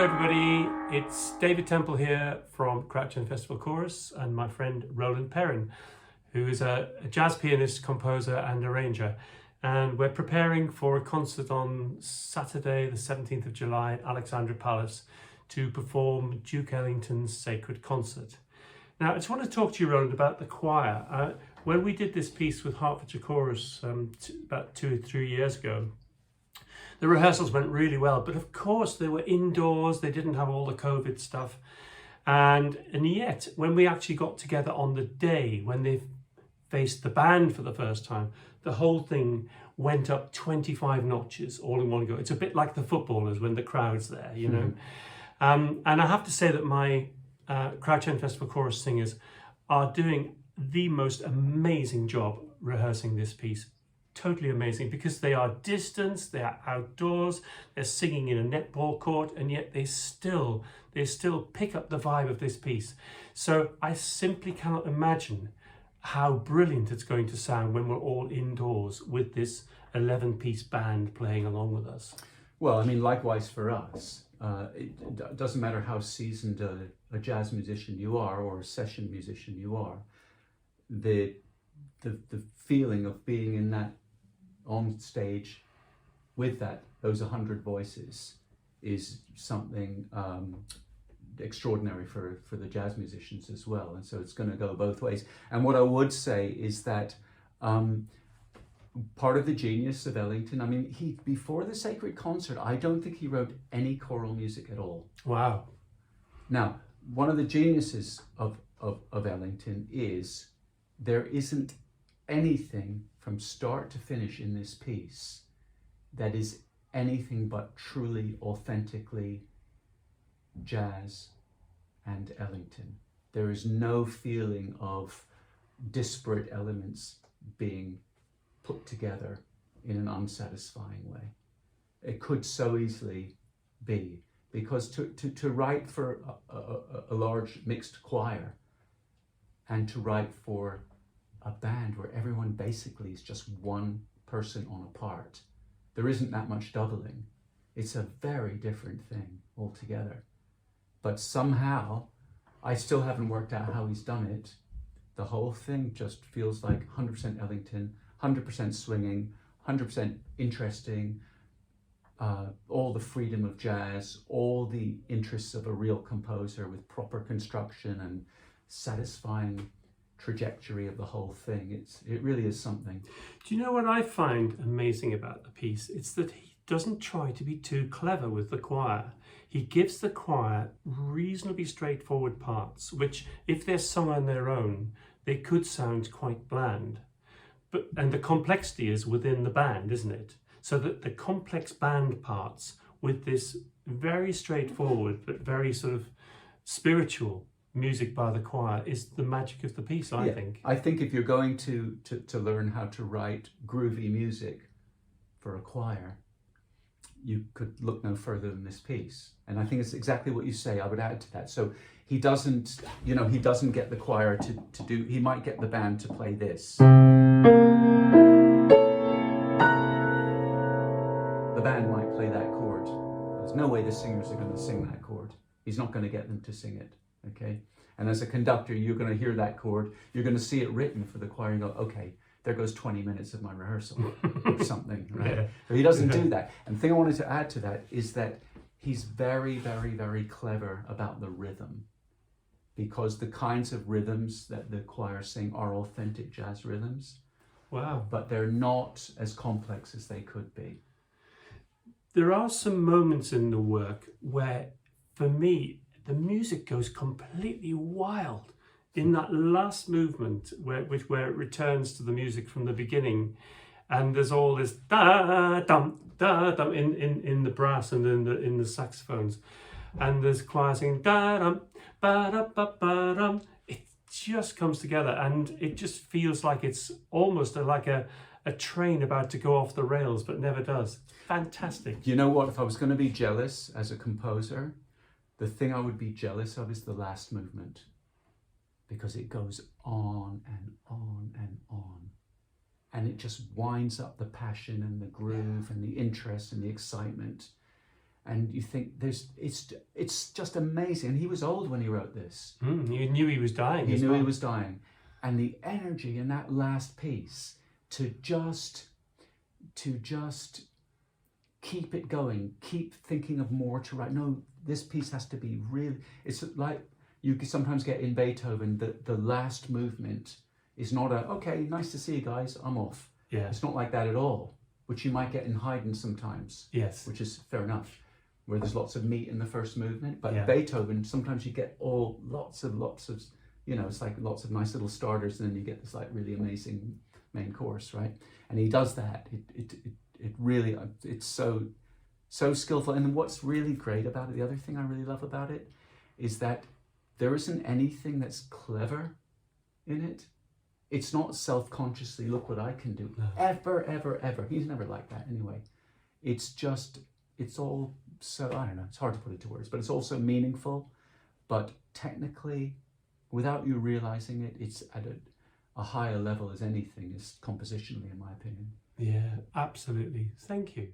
Hello everybody, it's David Temple here from Crouch End Festival Chorus and my friend Roland Perrin, who is a jazz pianist, composer and arranger. And we're preparing for a concert on Saturday the 17th of July at Alexandra Palace to perform Duke Ellington's Sacred Concert. Now I just want to talk to you, Roland, about the choir. When we did this piece with Hertfordshire Chorus about 2 or 3 years ago, the rehearsals went really well, but of course they were indoors, they didn't have all the COVID stuff. And yet, when we actually got together on the day, when they faced the band for the first time, the whole thing went up 25 notches all in one go. It's a bit like the footballers when the crowd's there, you know. And I have to say that my Crouch End Festival Chorus singers are doing the most amazing job rehearsing this piece. Totally amazing, because they are distanced, they are outdoors, they're singing in a netball court, and yet they still pick up the vibe of this piece. So I simply cannot imagine how brilliant it's going to sound when we're all indoors with this 11-piece band playing along with us. Well, I mean, likewise for us. It doesn't matter how seasoned a jazz musician you are or a session musician you are. The feeling of being in that on stage with those 100 voices is something extraordinary for the jazz musicians as well, and so it's going to go both ways. And what I would say is that part of the genius of Ellington, I mean, he before the Sacred Concert, I don't think he wrote any choral music at all. Wow. Now, one of the geniuses of Ellington is there isn't anything from start to finish in this piece that is anything but truly, authentically jazz and Ellington. There is no feeling of disparate elements being put together in an unsatisfying way. It could so easily be, because to write for a large mixed choir and to write for a band where everyone basically is just one person on a part, there isn't that much doubling. It's a very different thing altogether. But somehow, I still haven't worked out how he's done it. The whole thing just feels like 100% Ellington, 100% swinging, 100% interesting, all the freedom of jazz, all the interests of a real composer with proper construction and satisfying trajectory of the whole thing. It really is something. Do you know what I find amazing about the piece? It's that he doesn't try to be too clever with the choir. He gives the choir reasonably straightforward parts, which, if they're sung on their own, they could sound quite bland. And the complexity is within the band, isn't it? So that the complex band parts with this very straightforward but very sort of spiritual music by the choir is the magic of the piece, I think. I think if you're going to learn how to write groovy music for a choir, you could look no further than this piece. And I think it's exactly what you say. I would add to that. So he doesn't get the choir to do, he might get the band to play this. The band might play that chord. There's no way the singers are going to sing that chord. He's not going to get them to sing it. Okay, and as a conductor, you're going to hear that chord, you're going to see it written for the choir and go, okay, there goes 20 minutes of my rehearsal or something, right? Yeah. So he doesn't do that. And the thing I wanted to add to that is that he's very, very, very clever about the rhythm, because the kinds of rhythms that the choir sing are authentic jazz rhythms. Wow. But they're not as complex as they could be. There are some moments in the work where, for me, the music goes completely wild in that last movement where it returns to the music from the beginning, and there's all this da dum in the brass and in the saxophones, and there's choir singing da dum ba da ba ba dum. It just comes together, and it just feels like it's almost like a train about to go off the rails, but never does. Fantastic. You know what? If I was going to be jealous as a composer, the thing I would be jealous of is the last movement, because it goes on and on and on, and it just winds up the passion and the groove and the interest and the excitement. and you think it's just amazing. And he was old when he wrote this. You knew he was dying. He knew he was dying, and the energy in that last piece to just keep it going, keep thinking of more to write. No, this piece has to be really. It's like you sometimes get in Beethoven, the last movement is not a, okay, nice to see you guys, I'm off. Yeah. It's not like that at all, which you might get in Haydn sometimes. Yes. Which is fair enough, where there's lots of meat in the first movement. But Yeah. Beethoven, sometimes you get lots of, it's like lots of nice little starters, and then you get this like really amazing main chorus, right? And he does that. It really, it's so skillful. And what's really great about it, the other thing I really love about it, is that there isn't anything that's clever in it. It's not self-consciously, look what I can do. No. Ever. He's never like that anyway. It's all so, I don't know, it's hard to put it to words, but it's also meaningful. But technically, without you realizing it, it's at a higher level as anything is compositionally, in my opinion. Yeah, absolutely. Thank you.